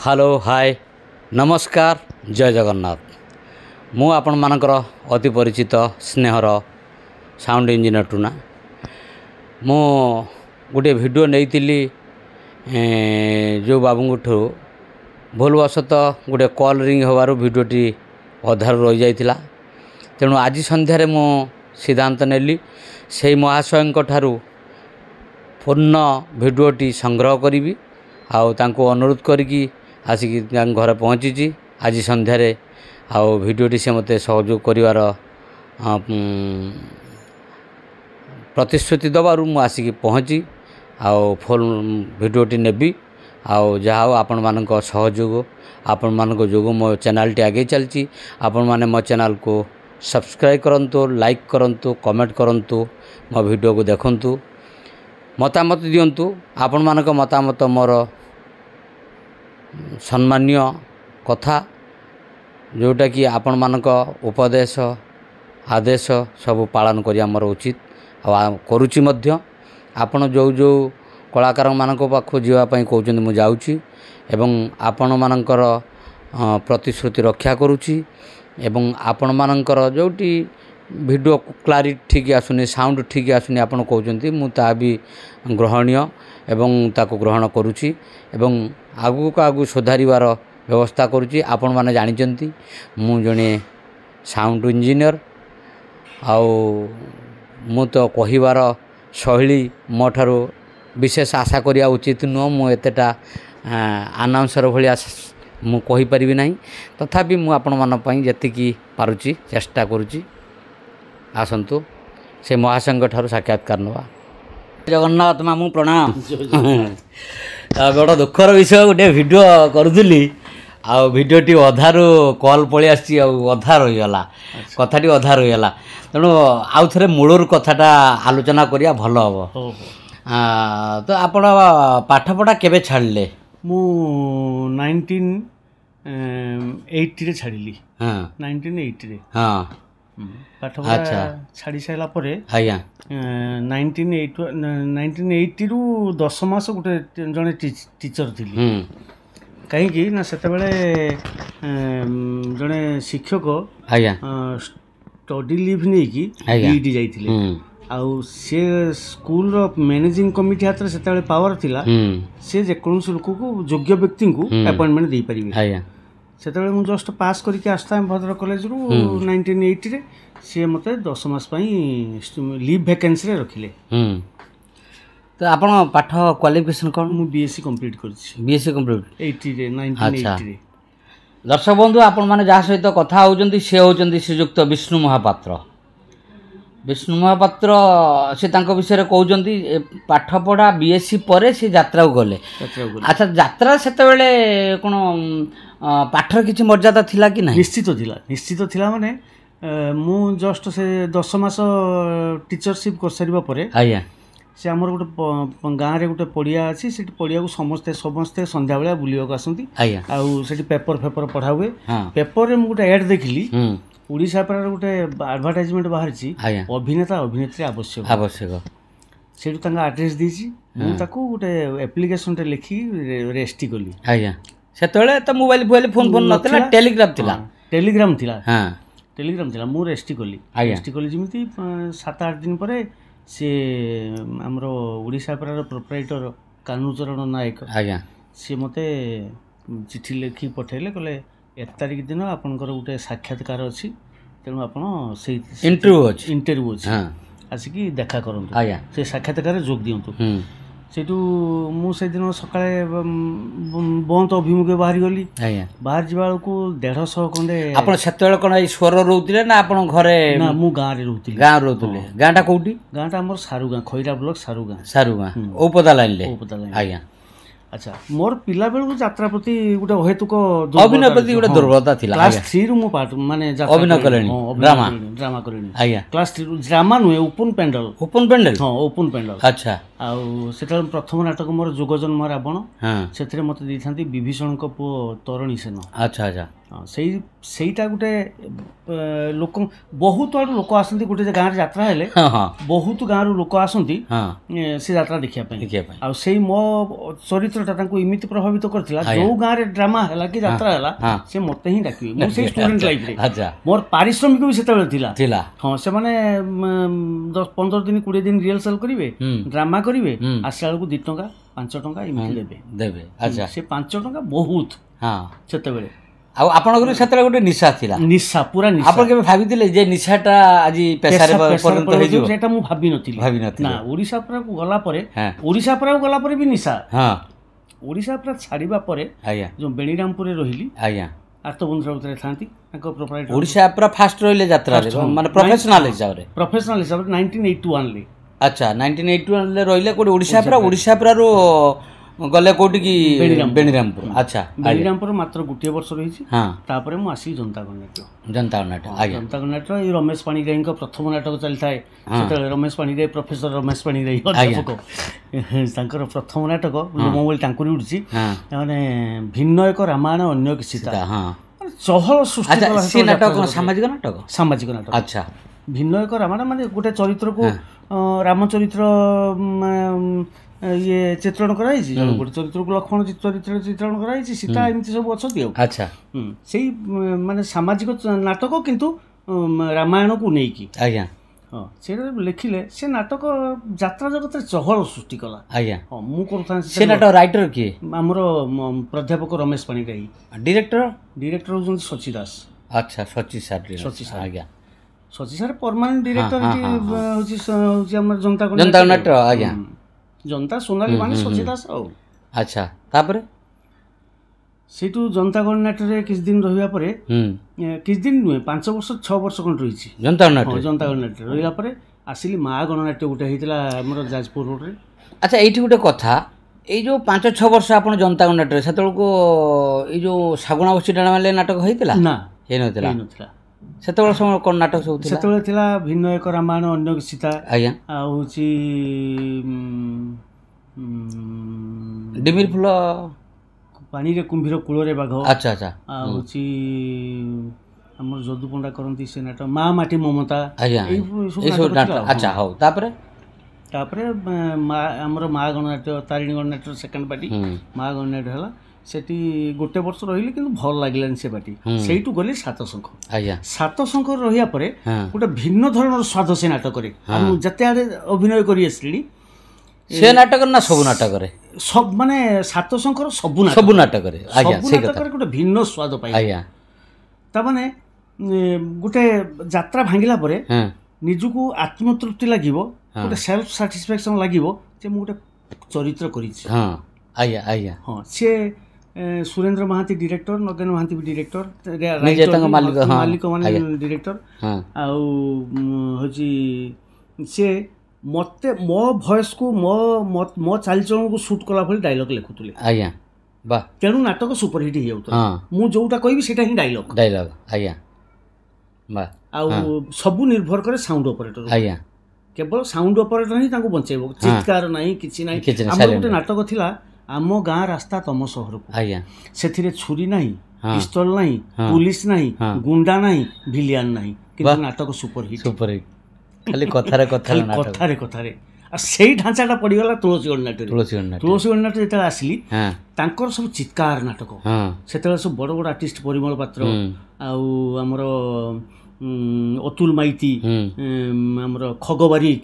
Hello hi नमस्कार जय जगन्नाथ मु आपण मानकर अति परिचित स्नेहर साउंड इंजीनियर टूना मु गोटे वीडियो नहीं जो बाबू भूलवशत गोटे कॉल रिंग होवार वीडियोटी अधार रही जाइथिला तेणु आज संध्यारे मु सिद्धांत नेली से महाशयंक ठारू पूर्ण वीडियोटी संग्रह करी आउ तांको अनुरोध करी आसिकी घर पहुँची आज संध्यारे आउ वीडियोटी से मते सहयोग करिवार प्रतिश्रुति दबारु मु आसिकी पहुँची आउ फुल वीडियोटी नेबी आउ जहाँ आपण मानक सहयोग आपण मानक जोग मो चैनल आगे चलची आपण माने मो चैनल को सब्सक्राइब करंतु लाइक करंतु कमेंट करंतु मो वीडियो को देखंतु मतामत दियंतु आपण मानक मतामत मोर सम्मान्य कथा जोटा कि आपण मानक उपदेश आदेश सब पालन करिया हमर उचित आ करूची मध्य आपण जो जो कलाकार मानक पाखु जीवा पई कहउछन मु जाउची एवं आपण मानकर प्रतिश्रुति रक्षा करूची एवं आपण मानकर जोटी वीडियो क्लारिटी ठीक आसुनी साउंड ठीक आसुनी आपण कहउछंती मु ता भी ग्रहणीय एवं ताको ग्रहण करूची एवं आगु को आगु सुधारिवार व्यवस्था करूची आपण माने जानिचंती मु जने साउंड इंजीनियर आउ मु तो कहिवार शैली मोठारो विशेष आशा करिया उचित नुह मु एतेटा अनाउंसर भलिया मु कहि परिबि नाही तथापि मु आपण मान पई जतिकी पारुची चेष्टा करूची आसंतु से महासंघ ठारू साक्षात्कार नवा जगन्नाथ मामू प्रणाम बड़ दुखर विषय गोटे वीडियो करुली आ वीडियोटी अधारू कॉल पलि आसी अधा रहीगला कथाटी अधा रहीगला तेणु आउ थे मूलर कथाटा आलोचना करिया भल हम तो आपण पाठपढ़ा केबे छाड़ले मु 1980 रे छाड़िली 1980 रे हां पाठपढ़ा छाड़ी साइला परे आज्ञा 1980 रु 10 मास गोटे जने टीचर थिली कहीं ना सेते बेले जने शिक्षक आज्ञा स्टडी लीव नहीं कि बीडी जाइथिले आउ से स्कूल रो मैनेजिंग कमिटी हाथ से पावर थिला से जे कोनस लोक को योग्य व्यक्ति को अपॉइंटमेंट दे परिबे आया सेते मु जस्ट पास करके आस्ता भद्रक कॉलेज रु 1980 रे से मते 10 मास पई लीव वैकेंसी रे रखिले तो आपण पाठ क्वालिफिकेशन कोन मु बीएससी कंप्लीट करछि बीएससी कंप्लीट 80 रे 1980 रे दर्शक बंधु आपण माने जा सहित कथा होजंती से होजंती श्रीयुक्त विष्णु महापात्र से तांको विषय कहउजंती पाठ पढ़ा बीएससी परे से यात्रा गले अच्छा यात्रा सेते बेले कोन पाठर किछि मर्यादा थिला कि नहीं निश्चित थिला माने मु जस्ट से 10 मास टीचरशिप कर सरिबा परे आया से हमर गोटे गाँव रे गोटे पड़िया अछि से पड़िया को समस्ते संध्या बेला बुलिया को आसंती आ सेठी पेपर पढ़ा हुए पेपर रे मु गोटे ऐड देखली ओडिशा पर गोटे एडवर्टाइजमेंट बाहर अभिनेता अभिनेत्री आवश्यक से एड्रेस दीची गोटे एप्लिकेशन लिखी रेजिस्ट्री कली आज्ञा से तो मोबाइल फोन नथिला टेलीग्राम थिला मु रेजिस्ट्री कली जिमिति 7-8 दिन परे से हमर ओडिशा पर प्रोप्राइटर कानूचरण नायक आज्ञा से मते चिठी लिखि पठेले कहले 1 तारिख दिन आपनकर गोटे साक्षात्कार अच्छी तेणु आप इंटरव्यू अच्छी आसिकी देखा करंतु आज्ञा से साक्षात्कार जोग दियंतु सेटू मु से दिन सकाळे बंत अभिमुखे बाहरी गली बाहर जीवा को 150 खंडे आपण सेतेल कोन ई स्वर रहउतिले ना आपण घरे ना मु गाँ रे रहउतिले गाँटा कोउटी गाँटा हमर सारू गाँ खैरा ब्लॉक सारू गाँ ओपदा लाइन ले आज्ञा अच्छा मोर पिला बेलू यात्रा प्रति गोटे हेतुक अभिनय प्रति गोटे दुर्बलता थिला क्लास 3 रु मु पार्ट माने अभिनय करनी ड्रामा करनी आज्ञा क्लास 3 ड्रामा नुए ओपन पेंडल हां ओपन पेंडल अच्छा आ सेटा प्रथम नाटक मोर जोगजन्म रावण सेथरे मते दैथांती विभीषण को पो तोरणी सेन अच्छा अच्छा ସେଇଟା ଗୋଟେ ଲୋକ ବହୁତ ଆଡ଼ୁ ଲୋକ ଆସନ୍ତି ଗୋଟେ ଗାଁରେ ଯାତ୍ରା ହେଲେ ବହୁତ ଗାଁରୁ ଲୋକ ଆସନ୍ତି ସେ ଯାତ୍ରା ଦେଖିବା ପାଇଁ ଆଉ ସେଇ ମୋ ଚରିତ୍ରଟା ତାଙ୍କୁ ଏମିତି ପ୍ରଭାବିତ କରିଥିଲା ଯୋଉ ଗାଁରେ ଡ୍ରାମା ହେଲା କି ଯାତ୍ରା ହେଲା ସେ ମତେ ହିଁ ଡାକିବେ ମୁଁ ସେଇ ଷ୍ଟୁଡେଣ୍ଟ ଲାଇଫରେ ମୋର ପାରିଶ୍ରମିକ ବି ସେତେବେଳେ ଥିଲା ହଁ ସେମାନେ 10-15 ଦିନ 20 ଦିନ ରିହର୍ସାଲ କରିବେ ଡ୍ରାମା କରିବେ ଆସିଲା ବେଳକୁ 2 ଟଙ୍କା 5 ଟଙ୍କା ଏମିତି ଦେବେ ସେ 5 ଟଙ୍କା ବହୁତ ସେତେବେଳେ ଆଉ ଆପଣଙ୍କର ସେତେବେଳେ ଗୋଟେ ନିଶା ଥିଲା ନିଶା ପୁରା ନିଶା ଆପଣ କେବେ ଭାବିଥିଲେ ଯେ ନିଶାଟା ଆଜି ପେଶାରେ ପରିଣତ ହେଇଯିବ ସେଟା ମୁଁ ଭାବିନଥିଲି ନା ଓଡ଼ିଶା ପୁରାକୁ ଗଲା ପରେ ବି ନିଶା ଓଡ଼ିଶା ପୁରା ଛାଡ଼ିବା ପରେ ଯୋଉ ବେଣିରାମପୁରରେ ରହିଲି ଆର୍ତ୍ତବନ୍ଧୁର ଭିତରେ ଥାନ୍ତି ତାଙ୍କ ପ୍ରୋପ୍ରାଇଟର ଓଡ଼ିଶା ପୁରା ଫାଷ୍ଟ ରହିଲେ ଯାତ୍ରାରେ ମାନେ ପ୍ରୋଫେସନାଲ ହିସାବରେ 1981 ରେ ଆଚ୍ଛା 1981 ରେ ରହିଲେ କୋଉଠି ଓଡ଼ିଶା ପୁରାରୁ ଗଲେ କୋଉଠିକି ବେଣିରାମପୁର ଆଚ୍ଛା ବେଣିରାମପୁର ମାତ୍ର ଗୋଟିଏ ବର୍ଷ ରହିଛି ତାପରେ ମୁଁ ଆସିଲି ଜନତା ଗଣନାଟ୍ୟ ଏଇ ରମେଶ ପାଣିଗ୍ରାହୀଙ୍କ ପ୍ରଥମ ନାଟକ ଚାଲିଥାଏ ସେତେବେଳେ ରମେଶ ପାଣିଗ୍ରାହୀ ପ୍ରଫେସର ରମେଶ ପାଣିଗ୍ରାହୀ ଅଧ୍ୟାପକ ତାଙ୍କର ପ୍ରଥମ ନାଟକ ଲୋମ ବୋଲି ତାଙ୍କୁ ଉଠୁଛି ମାନେ ଭିନ୍ନ ଏକ ରାମାୟଣ ଅନ୍ୟ କିଛି ଚହଳ ସୃଷ୍ଟି ସାମାଜିକ ନାଟକ ଆଚ୍ଛା ଭିନ୍ନ ଏକ ରାମାୟଣ ମାନେ ଗୋଟେ ଚରିତ୍ରକୁ ରାମଚରିତ୍ର ଇଏ ଚିତ୍ରଣ କରାଯାଇଛି ଗୋଟେ ଚରିତ୍ରକୁ ଲକ୍ଷ୍ମଣ ଚରିତ୍ରରେ ଚିତ୍ରଣ କରାଯାଇଛି ସୀତା ଏମିତି ସବୁ ଅଛନ୍ତି ଆଉ ଆଚ୍ଛା ସେଇ ମାନେ ସାମାଜିକ ନାଟକ କିନ୍ତୁ ରାମାୟଣକୁ ନେଇକି ଆଜ୍ଞା ହଁ ସେଇଟା ଲେଖିଲେ ସେ ନାଟକ ଯାତ୍ରା ଜଗତରେ ଚହଳ ସୃଷ୍ଟି କଲା ଆଜ୍ଞା ହଁ ମୁଁ କରୁଥାନ୍ତି ସେ ନାଟକ ରାଇଟର କିଏ ଆମର ପ୍ରାଧ୍ୟାପକ ରମେଶ ପାଣିଗ୍ରାହୀ ଡିରେକ୍ଟର ହେଉଛନ୍ତି ଶଚୀ ଦାସ ଆଚ୍ଛା ଶଚୀ ସାର୍ ଆଜ୍ଞା ଶଚୀ ସାର୍ ପରମାନେଣ୍ଟ ଡିରେକ୍ଟର ହେଉଛି ଆମର ଜନତା ଗଣନାଟ୍ୟ ଆଜ୍ଞା ଜନତା ସୋନାଲି ମାନେ ଶଚୀ ଦାସ ଆଉ ଆଚ୍ଛା ତାପରେ ସେଇଠୁ ଜନତା ଗଣନାଟ୍ୟରେ କିଛି ଦିନ ରହିବା ପରେ କିଛି ଦିନ ନୁହେଁ 5 ବର୍ଷ 6 ବର୍ଷ ଖଣ୍ଡେ ରହିଛି ଜନତା ଗଣନାଟ୍ୟରେ ରହିଲା ପରେ ଆସିଲି ମା ଗଣନାଟ୍ୟ ଗୋଟେ ହେଇଥିଲା ଆମର ଯାଜପୁର ରୋଡରେ ଆଚ୍ଛା ଏଇଠି ଗୋଟେ କଥା ଏଇ ଯୋଉ 5-6 ବର୍ଷ ଆପଣ ଜନତା ଗଣନାଟ୍ୟରେ ସେତେବେଳକୁ ଏଇ ଯୋଉ ଶାଗୁଣା ବସି ଡାଣା ମାରିଲେ ନାଟକ ହେଇଥିଲା ନା ହେଇନଥିଲା ସେତେବେଳେ ସମୟ କ'ଣ ନାଟକ ସବୁ ଥିଲା ସେତେବେଳେ ଥିଲା ଭିନ୍ନ ଏକ ରାମାୟଣ ଅନ୍ୟ ସୀତା ଆଜ୍ଞା ଆଉ ହେଉଛି ଡିମିର ଫୁଲ ପାଣିରେ କୁମ୍ଭୀର କୂଳରେ ବାଘ ଆଚ୍ଛା ଆଚ୍ଛା ଆଉ ହେଉଛି ଆମର ଯଦୁ ପଣ୍ଡା କରନ୍ତି ସେ ନାଟକ ମା ମାଟି ମମତା ଆଜ୍ଞା ଆଚ୍ଛା ହଉ ତାପରେ ଆମର ମା ଗଣନାଟ୍ୟ ତାରିଣୀ ଗଣନାଟ୍ୟ ସେକେଣ୍ଡ ପାର୍ଟି ମା ଗଣନାଟ୍ୟ ହେଲା ସେଠି ଗୋଟେ ବର୍ଷ ରହିଲି କିନ୍ତୁ ଭଲ ଲାଗିଲାନି ସେ ପାର୍ଟି ସେଇଠୁ ଗଲି ସାତଶଙ୍ଖ ଆଜ୍ଞା ସାତଶଙ୍ଖ ରହିବା ପରେ ଗୋଟେ ଭିନ୍ନ ଧରଣର ସ୍ୱାଦ ସେ ନାଟକରେ ମୁଁ ଯେତେ ଆଡ଼େ ଅଭିନୟ କରି ଆସିଲି ସେ ନାଟକରେ ନା ସବୁ ନାଟକରେ ମାନେ ସାତଶଙ୍କର ସବୁ ନାଟକରେ ଗୋଟେ ଭିନ୍ନ ସ୍ୱାଦ ପାଇ ଆଜ୍ଞା ତାମାନେ ଗୋଟେ ଯାତ୍ରା ଭାଙ୍ଗିଲା ପରେ ନିଜକୁ ଆତ୍ମତୃପ୍ତି ଲାଗିବ ଗୋଟେ ସେଲ୍ଫ ସାଟିସ୍ଫ୍ୟାକ୍ସନ ଲାଗିବ ଯେ ମୁଁ ଗୋଟେ ଚରିତ୍ର କରିଛି ଆଜ୍ଞା ଆଜ୍ଞା ହଁ ସିଏ ସୁରେନ୍ଦ୍ର ମହାନ୍ତି ଡିରେକ୍ଟର ନଗେନ ମହାନ୍ତି ବି ଡିରେକ୍ଟର ମାଲିକ ମାନେ ଡିରେକ୍ଟର ଆଉ ହେଉଛି ସିଏ ମତେ ମୋ ଭଏସ୍କୁ ମୋ ଚାଲିଚଳନକୁ ସୁଟ୍ କଲା ଭଳି ଡାଇଲଗ୍ ଲେଖୁଥିଲେ ଆଜ୍ଞା ବା ତେଣୁ ନାଟକ ସୁପରହିଟ୍ ହେଇଯାଉଥିଲା ମୁଁ ଯୋଉଟା କହିବି ସେଇଟା ହିଁ ଡାଇଲଗ୍ ଆଜ୍ଞା ବା ଆଉ ସବୁ ନିର୍ଭର କରେ ସାଉଣ୍ଡ ଅପରେଟର ଆଜ୍ଞା କେବଳ ସାଉଣ୍ଡ ଅପରେଟର ହିଁ ତାଙ୍କୁ ବଞ୍ଚେଇବ ଚିତ୍କାର ନାହିଁ କିଛି ନାହିଁ ଆମର ଗୋଟେ ନାଟକ ଥିଲା ଆମ ଗାଁ ରାସ୍ତା ତମ ସହରକୁ ଆଜ୍ଞା ସେଥିରେ ଛୁରୀ ନାହିଁ ପିସ୍ତଲ ନାହିଁ ପୁଲିସ ନାହିଁ ଗୁଣ୍ଡା ନାହିଁ ଭିଲିଆନ ନାହିଁ କିନ୍ତୁ ନାଟକ ସୁପରହିଟ୍ ଖାଲି କଥାରେ ଆଉ ସେଇ ଢାଞ୍ଚାଟା ପଡ଼ିଗଲା ତୁଳସୀ ଗଣନାଟ୍ୟରେ ତୁଳସୀ ଗଣନାଟ୍ୟ ଯେତେବେଳେ ଆସିଲି ତାଙ୍କର ସବୁ ଚିତ୍କାର ନାଟକ ସେତେବେଳେ ସବୁ ବଡ଼ ବଡ଼ ଆର୍ଟିଷ୍ଟ ପରିମଳ ପାତ୍ର ଆଉ ଆମର ଅତୁଲ ମାଇତି ଆମର ଖଗ ବାରିକ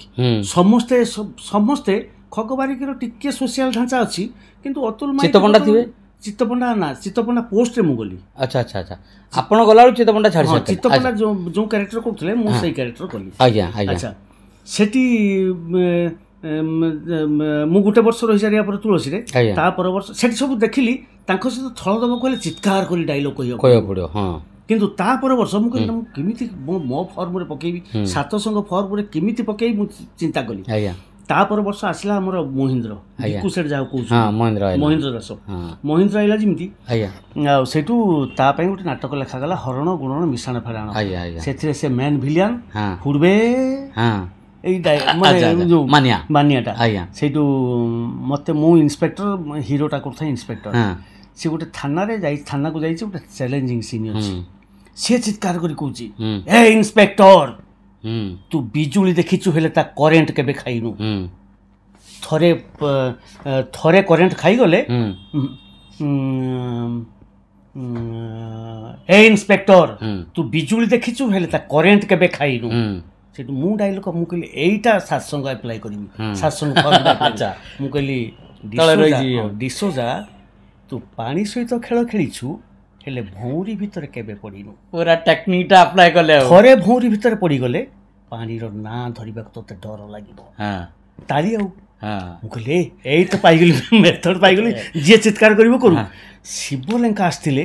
ସମସ୍ତେ ଖଗ ବାରିକର ଟିକେ ସୋସିଆଲ ଢାଞ୍ଚା ଅଛି କିନ୍ତୁ ଅତୁଲ ଚିତ୍ତପଣ୍ଡା ଥିବେ ଚିତ୍ତପଣ୍ଡା ପୋଷ୍ଟରେ ମୁଁ ଗଲି ଆଚ୍ଛା ଆଚ୍ଛା ଆଚ୍ଛା ଆପଣ ଗଲାବେଳକୁ ଚିତ୍ତପଣ୍ଡା ଛାଡ଼ି ଚିତ୍ତପଣ୍ଡା ଯେଉଁ କ୍ୟାରେକ୍ଟର କରୁଥିଲେ ମୁଁ ସେଇ କ୍ୟାରେକ୍ଟର କଲି ଆଜ୍ଞା ଆଚ୍ଛା ସେଠି ମୁଁ ଗୋଟେ ବର୍ଷ ରହିସାରିବା ପରେ ତୁଳସୀରେ ତା ପର ବର୍ଷ ସେଠି ସବୁ ଦେଖିଲି ତାଙ୍କ ସହିତ ଥଳ ଦେବାକୁ ହେଲେ ଚିତ୍କାର କରି ଡାଇଲଗ୍ କହିବାକୁ ପଡ଼ିବ କିନ୍ତୁ ତା ପର ବର୍ଷ ମୁଁ କହିଲି ମୁଁ କେମିତି ମୋ ଫର୍ମରେ ପକେଇବି ସାତସଙ୍ଗ ଫର୍ମରେ କେମିତି ପକେଇବି ମୁଁ ଚିନ୍ତା କଲି ତାପର ବର୍ଷ ଆସିଲା ଆମର ମହେନ୍ଦ୍ର ସେଟ୍ ଯାହା କହୁଛୁ ମହେନ୍ଦ୍ର ଦାସ ମହେନ୍ଦ୍ର ଆଇଲା ଯେମିତି ଆଉ ସେଇଠୁ ତା ପାଇଁ ଗୋଟେ ନାଟକ ଲେଖାଗଲା ହରଣ ଗୁଣନ ମିଶାଣ ଫେରାଣ ସେଥିରେ ସେ ମେନ୍ ଭିଲିଆନ ହୁଡ଼ବେ ଏଇ ଯୋଉ ମାନିଆଟା ସେଇଠୁ ମତେ ମୁଁ ଇନ୍ସପେକ୍ଟର ହିରୋଟା କରୁଥାଏ ଇନ୍ସପେକ୍ଟର ସେ ଗୋଟେ ଥାନାକୁ ଯାଇଛି, ଗୋଟେ ଚ୍ୟାଲେଞ୍ଜିଂ ସିନ୍ ଅଛି। ସେ ଚିତ୍କାର କରି କହୁଛି, ଏ ଇନ୍ସପେକ୍ଟର ତୁ ବିଜୁଳି ଦେଖିଛୁ ହେଲେ ତା କରେଣ୍ଟ କେବେ ଖାଇନୁ। ଥରେ କରେଣ୍ଟ ଖାଇଗଲେ ଏ ଇନ୍ସପେକ୍ଟର ତୁ ବିଜୁଳି ଦେଖିଛୁ ହେଲେ ତା କରେଣ୍ଟ କେବେ ଖାଇନୁ। ସେଠୁ ମୁଁ ଡାଇଲଗ ମୁଁ କହିଲି ଏଇଟା ସାତସଙ୍ଗ ଆପ୍ଲାଏ କରିବି, ସାତସଙ୍ଗ ମୁଁ କହିଲି ଡିସୋଜା ତୁ ପାଣି ସହିତ ଖେଳ ଖେଳିଛୁ ହେଲେ ଭଉଁରୀ ଭିତରେ କେବେ ପଡ଼ିନୁ। ପୁରା ଟେକ୍ନିକଟା ଆପ୍ଲାଏ କଲେ। ଥରେ ଭଉଁରୀ ଭିତରେ ପଡ଼ିଗଲେ ପାଣିର ନାଁ ଧରିବାକୁ ତୋତେ ଡର ଲାଗିବ। ତାଳି ଆଉ ମୁଁ କହିଲି ଏଇ ତ ପାଇଗଲି, ମେଥଡ଼ ପାଇଗଲି, ଯିଏ ଚିତ୍କାର କରିବ କରୁ। ଶିବଲେଙ୍କା ଆସିଥିଲେ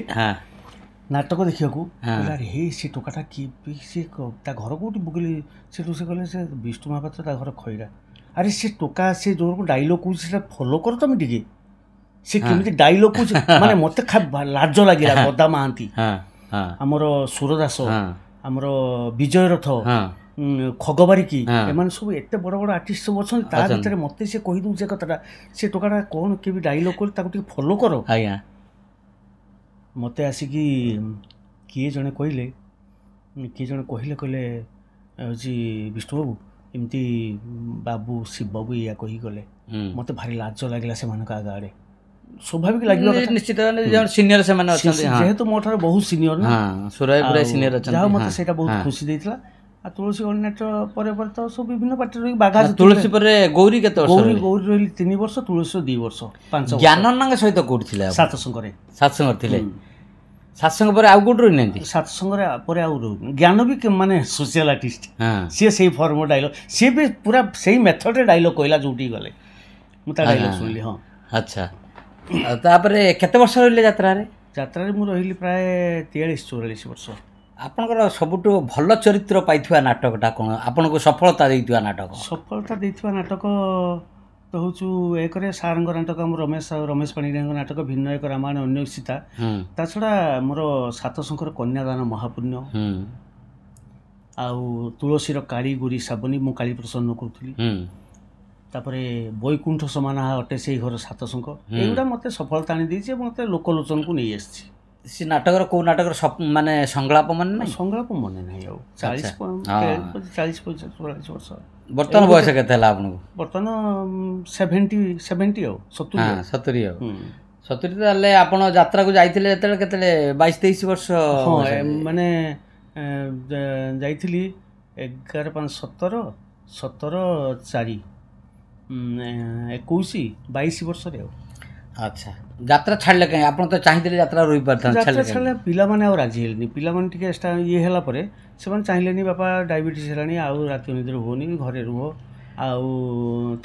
ନାଟକ ଦେଖିବାକୁ, ଆରେ ହେ ସେ ଟୋକାଟା କି ସେ ତା ଘର କୋଉଠି? ମୁଁ କହିଲି ସେଠୁ ସେ କହିଲେ ସେ ବିଷ୍ଣୁ ମହାପାତ୍ର ତା ଘର ଖଇରା। ଆରେ ସେ ଟୋକା ସେ ଯୋଉ ଡାଇଲଗ କହୁଛି ସେଟା ଫଲୋ କର ତମେ ଟିକେ, ସେ କେମିତି ଡାଇଲଗ କହୁଛି ମାନେ ମତେ ଲାଜ ଲାଗିଲା। ଗଦା ମହାନ୍ତି, ଆମର ସୁର ଦାସ, ଆମର ବିଜୟ ରଥ, ଖଗବାରିକି, ଏମାନେ ସବୁ ଏତେ ବଡ଼ ବଡ଼ ଆର୍ଟିଷ୍ଟ ସବୁ ଅଛନ୍ତି। ତା ଭିତରେ ମତେ ସେ କହିଦେଉଛି ଏ କଥାଟା, ସେ ଟୋକାଟା କ'ଣ କେମିତି ଡାଇଲଗ କରି ତାକୁ ଟିକେ ଫଲୋ କର। ମତେ ଆସିକି କିଏ ଜଣେ କହିଲେ ହେଉଛି ବିଷ୍ଣୁବାବୁ ଏମିତି ବାବୁ ଶିବବାବୁ ଏଇଆ କହିକି ଗଲେ। ମତେ ଭାରି ଲାଜ ଲାଗିଲା ସେମାନଙ୍କ ଆଗରେ। ସ୍ୱାଭାବିକ ଲାଗିବ ନିଶ୍ଚିତ, ସିନିୟର ସେମାନେ ଅଛନ୍ତି, ଯେହେତୁ ମୋ ଠାରୁ ବହୁତ ସିନିୟର ନା, ସିନିୟର ଅଛନ୍ତି। ଯାହା ମତେ ସେଇଟା ବହୁତ ଖୁସି ଦେଇଥିଲା। ଆଉ ତୁଳସୀ ଗଣନାଟ୍ୟ ପରେ ତ ସବୁ ବିଭିନ୍ନ ପାର୍ଟିରେ ରହିକି ବାଘା। ତୁଳସୀ ପରେ ଗୌରୀ କେତେ ବର୍ଷ? ଗୌରୀ ରହିଲି 3 ବର୍ଷ, ତୁଳସୀ 2 ବର୍ଷ, 5 ବର୍ଷ। ଜ୍ଞାନନ୍ନାଙ୍କ ସହିତ କୋଉଠି ଥିଲେ? ସାତସଙ୍ଗରେ ଥିଲେ। ସାତସଙ୍ଗ ପରେ ଆଉ କୋଉଠି ରହିନାହାନ୍ତି? ସାତସଙ୍ଗରେ ପରେ ଆଉ ରହୁନି। ଜ୍ଞାନ ବି ମାନେ ସୋସିଆଲ ଆର୍ଟିଷ୍ଟ, ସିଏ ସେଇ ଫର୍ମ ଡାଇଲଗ, ସିଏ ବି ପୁରା ସେଇ ମେଥଡରେ ଡାଇଲଗ କହିଲା ଯୋଉଠିକି ଗଲେ ମୁଁ ତା ଡାଇଲଗ ଶୁଣିଲି। ହଁ ଆଚ୍ଛା। ତାପରେ କେତେ ବର୍ଷ ରହିଲେ ଯାତ୍ରାରେ? ଯାତ୍ରାରେ ମୁଁ ରହିଲି ପ୍ରାୟ 43-44 ବର୍ଷ। ଆପଣଙ୍କର ସବୁଠୁ ଭଲ ଚରିତ୍ର ପାଇଥିବା ନାଟକଟା କ'ଣ? ଆପଣଙ୍କୁ ସଫଳତା ଦେଇଥିବା ନାଟକ? ସଫଳତା ଦେଇଥିବା ନାଟକ ତ ହେଉଛୁ ଏକରେ ସାରଙ୍କ ନାଟକ, ଆମର ରମେଶ ପାଣିଗ୍ରାହୀଙ୍କ ନାଟକ ଭିନ୍ନ ଏକ ରାମାୟଣ ଅନ୍ୱେଷିତା। ତା ଛଡ଼ା ମୋର ସାତଶଙ୍କର କନ୍ୟାଦାନ ମହାପୁଣ୍ୟ, ଆଉ ତୁଳସୀର କାଳି ଗୁରି ସାବନୀ ମୁଁ କାଳୀ ପ୍ରସନ୍ନ କରୁଥିଲି। ତାପରେ ବୈକୁଣ୍ଠ ସମାନାହା ଅଟେ ସେଇ ଘର ସାତଶଙ୍କ, ଏଇଗୁଡ଼ା ମୋତେ ସଫଳତା ଆଣିଦେଇଛି ଏବଂ ମୋତେ ଲୋକଲୋଚନକୁ ନେଇ ଆସିଛି। ସେ ନାଟକର କୋଉ ନାଟକର ମାନେ ସଂଳାପ ମନେ ନାହିଁ? ସଂଳାପ ମନେ ନାହିଁ ଆଉ। 40-45 ବର୍ଷ। ବର୍ତ୍ତମାନ ବୟସ କେତେ ହେଲା ଆପଣଙ୍କୁ? ବର୍ତ୍ତମାନ 70 ଆଉ 70 ଆଉ 70। ତାହେଲେ ଆପଣ ଯାତ୍ରାକୁ ଯାଇଥିଲେ ଯେତେବେଳେ କେତେବେଳେ 22-23 ବର୍ଷ? ହଁ, ମାନେ ଯାଇଥିଲି 11-5-17, 17-4, 21-22 ବର୍ଷରେ ଆଉ। ଆଚ୍ଛା, ଯାତ୍ରା ଛାଡ଼ିଲେ କାହିଁ? ଆପଣ ତ ଚାହିଁଥିଲେ ଯାତ୍ରା ରହିପାରିଥାନ୍ତେ। ଯାତ୍ରା ଛାଡ଼ିଲେ ପିଲାମାନେ ଆଉ ରାଜି ହେଲେନି। ପିଲାମାନେ ଟିକେ ଇଏ ହେଲା ପରେ ସେମାନେ ଚାହିଁଲେନି, ବାପା ଡାଇବେଟିସ୍ ହେଲାଣି, ଆଉ ରାତି ଅନିଦ୍ରା ହୁଅନି, ଘରେ ରୁହ। ଆଉ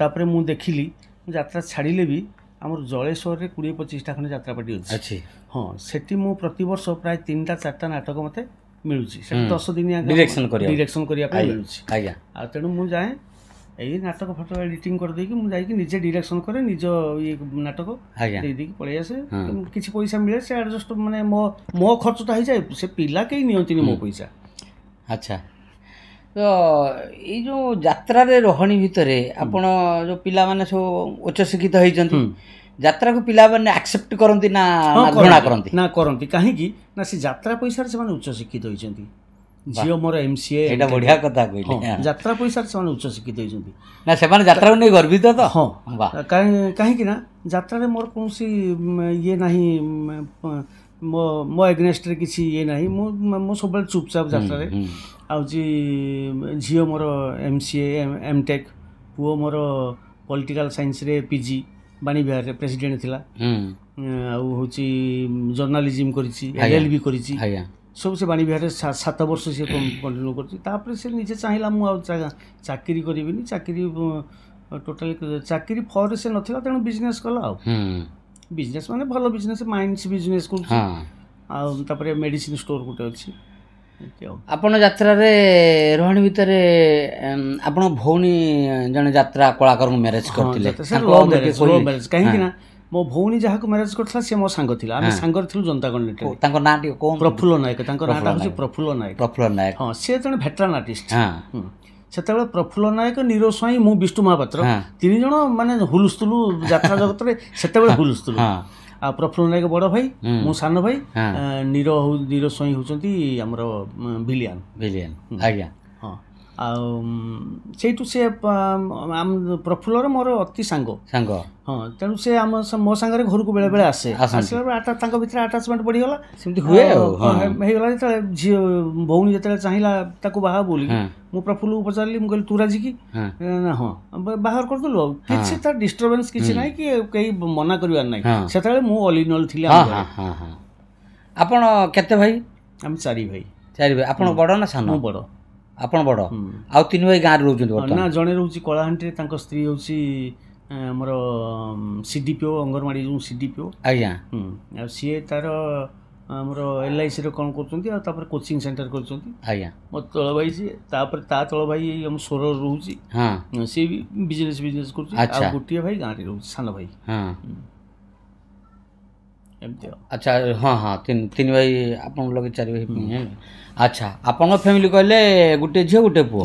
ତାପରେ ମୁଁ ଦେଖିଲି ଯାତ୍ରା ଛାଡ଼ିଲେ ବି ଆମର ଜଳେଶ୍ୱରରେ 20-25ଟା ଖଣ୍ଡେ ଯାତ୍ରାପାଟି ଅଛି। ହଁ, ସେଠି ମୁଁ ପ୍ରତିବର୍ଷ ପ୍ରାୟ 3-4ଟା ନାଟକ ମୋତେ ମିଳୁଛି। ସେଠି 10 ଦିନିଆ ଡିରେକ୍ସନ୍ କରିବା ପାଇଁ ମିଳୁଛି। ଆଉ ତେଣୁ ମୁଁ ଯାଏ, ଏଇ ନାଟକ ଫଟୋ ଏଡିଟିଂ କରିଦେଇକି ମୁଁ ଯାଇକି ନିଜେ ଡିରେକ୍ସନ୍ କରେ, ନିଜ ଇଏ ନାଟକ ଦେଇଦେଇକି ପଳେଇ ଆସେ। କିଛି ପଇସା ମିଳେ, ସେ ଆଡ଼ଜଷ୍ଟ ମାନେ ମୋ ଖର୍ଚ୍ଚଟା ହେଇଯାଏ, ସେ ପିଲା କେହି ନିଅନ୍ତିନି ମୋ ପଇସା। ଆଚ୍ଛା, ତ ଏଇ ଯେଉଁ ଯାତ୍ରାରେ ରହଣି ଭିତରେ ଆପଣ ଯେଉଁ ପିଲାମାନେ ସବୁ ଉଚ୍ଚଶିକ୍ଷିତ ହେଇଛନ୍ତି, ଯାତ୍ରାକୁ ପିଲାମାନେ ଆକ୍ସେପ୍ଟ କରନ୍ତି ନା ଘୃଣା କରନ୍ତି? ନା, କରନ୍ତି। କାହିଁକି ନା ସେ ଯାତ୍ରା ପଇସାରେ ସେମାନେ ଉଚ୍ଚଶିକ୍ଷିତ ହେଇଛନ୍ତି। ଝିଅ ମୋର MCA, ଏଇଟା ବଢ଼ିଆ କଥା କହିଲେ। ଯାତ୍ରା ପଇସାରେ ସେମାନେ ଉଚ୍ଚଶିକ୍ଷିତ ହେଇଛନ୍ତି ନା, ସେମାନେ ଯାତ୍ରାକୁ ନେଇ ଗର୍ବିତ ତ। ହଁ, କାହିଁକି ନା ଯାତ୍ରାରେ ମୋର କୌଣସି ଇଏ ନାହିଁ, ମୋ ଏଗନେଷ୍ଟରେ କିଛି ଇଏ ନାହିଁ। ମୁଁ ସବୁବେଳେ ଚୁପଚାପ ଯାତ୍ରାରେ। ଆଉ ଝିଅ ମୋର MCA MTech, ପୁଅ ମୋର ପଲିଟିକାଲ ସାଇନ୍ସରେ PG ବାଣୀବିହାରରେ ପ୍ରେସିଡେଣ୍ଟ ଥିଲା। ଆଉ ହେଉଛି ଜର୍ଣ୍ଣାଲିଜିମ୍ କରିଛି, LLB କରିଛି, ସବୁ ସେ ବାଣୀବିହାରରେ 7 ବର୍ଷ ସେ କଣ୍ଟିନ୍ୟୁ କରିଛି। ତାପରେ ସେ ନିଜେ ଚାହିଁଲା ମୁଁ ଆଉ ଚାକିରି କରିବିନି, ଟୋଟାଲି ଚାକିରି ଫରେ ସେ ନଥିଲା, ତେଣୁ ବିଜନେସ୍ କଲା। ଆଉ ବିଜନେସ୍ ମାନେ ଭଲ ବିଜନେସ୍, ମାଇନ୍ସ ବିଜନେସ୍ କରୁଛି। ଆଉ ତାପରେ ମେଡ଼ିସିନ ଷ୍ଟୋର ଗୋଟେ ଅଛି। ଆପଣ ଯାତ୍ରାରେ ରହଣି ଭିତରେ ଆପଣ ଭଉଣୀ ଜଣେ ଯାତ୍ରା କଳାକାରଙ୍କୁ ମ୍ୟାରେଜ୍ କରିଥିଲେ? କାହିଁକି ନା ମୋ ଭଉଣୀ ଯାହାକୁ ମ୍ୟାରେଜ୍ କରିଥିଲା ସେ ମୋ ସାଙ୍ଗ ଥିଲା। ଆମେ ସାଙ୍ଗରେ ଥିଲୁ ଜନତା ଗଣନାଟ୍ୟରେ। ତାଙ୍କ ନାଁ ଟିକେ କଣ? ପ୍ରଫୁଲ୍ଲ ନାୟକ। ତାଙ୍କ ନାଁଟା ହେଉଛି ପ୍ରଫୁଲ୍ଲ ନାୟକ। ହଁ, ସେ ଜଣେ ଭେଟରାନ୍ ଆର୍ଟିଷ୍ଟ। ସେତେବେଳେ ପ୍ରଫୁଲ୍ଲ ନାୟକ, ନିରୋ ସ୍ୱାଇଁ, ମୁଁ ବିଷ୍ଣୁ ମହାପାତ୍ର, 3 ଜଣ ମାନେ ହୁଲୁସ୍ତୁଲୁ ଯାତ୍ରା ଜଗତରେ ସେତେବେଳେ ହୁଲୁସ୍ତୁଲୁ। प्रफुल्ल नायक बड़ भाई मो सान भाई नीर स्वाई होउचंती हमर विलियन आज्ञा हाँ ସେଇଠୁ ସେ ପ୍ରଫୁଲ୍ଲର ମୋର ଅତି ସାଙ୍ଗ ହଁ ତେଣୁ ସେ ମୋ ସାଙ୍ଗରେ ଘରକୁ ବେଳେ ବେଳେ ଆସିଲା ବେଳେ ତାଙ୍କ ଭିତରେ ଆଟାଚମେଣ୍ଟ ବଢିଗଲା ସେମିତି ହୁଏ ହେଇଗଲା ଯେତେବେଳେ ଝିଅ ଭଉଣୀ ଯେତେବେଳେ ଚାହିଁଲା ତାକୁ ବାହା ବୋଲି ମୁଁ ପ୍ରଫୁଲ୍ଲକୁ ପଚାରିଲି ମୁଁ କହିଲି ତୁ ରାଜି କି ନା ହଁ ବାହାର କରିଦେଲୁ ଆଉ କିଛି ତାର ଡିଷ୍ଟର୍ବାନ୍ସ କିଛି ନାହିଁ କି କେହି ମନା କରିବାର ନାହିଁ ସେତେବେଳେ ମୁଁ ଅଲ୍ ଇନ୍ ଅଲ୍ ଥିଲି ଆପଣ କେତେ ଭାଇ ଆମେ 4 ଭାଇ ଆପଣ ବଡ଼ ନା ସାନ ମୁଁ ବଡ଼ ଆପଣ ବଡ଼ ଆଉ 3 ଭାଇ ଗାଁରେ ରହୁଛନ୍ତି ନା ଜଣେ ରହୁଛି କଳାହାଣ୍ଡିରେ ତାଙ୍କ ସ୍ତ୍ରୀ ହେଉଛି ଆମର CDPO ଅଙ୍ଗନବାଡ଼ି ଯେଉଁ CDPO ଆଜ୍ଞା ଆଉ ସିଏ ତାର ଆମର LICରେ କ'ଣ କରୁଛନ୍ତି ଆଉ ତାପରେ କୋଚିଂ ସେଣ୍ଟର କରୁଛନ୍ତି ଆଜ୍ଞା ମୋ ତଳ ଭାଇ ସିଏ ତାପରେ ତା ତଳ ଭାଇ ଆମ ସ୍ୱର ରହୁଛି ସିଏ ବି ବିଜନେସ୍ କରୁଛି ଆଉ ଗୋଟିଏ ଭାଇ ଗାଁରେ ରହୁଛି ସାନ ଭାଇ ଏମିତି ଆଚ୍ଛା ହଁ ହଁ 3 ଭାଇ ଆପଣ ଲगे 4 ଭାଇ ଆଚ୍ଛା ଆପଣଙ୍କ ଫ୍ୟାମିଲି କହିଲେ ଗୋଟିଏ ଝିଅ ଗୋଟିଏ ପୁଅ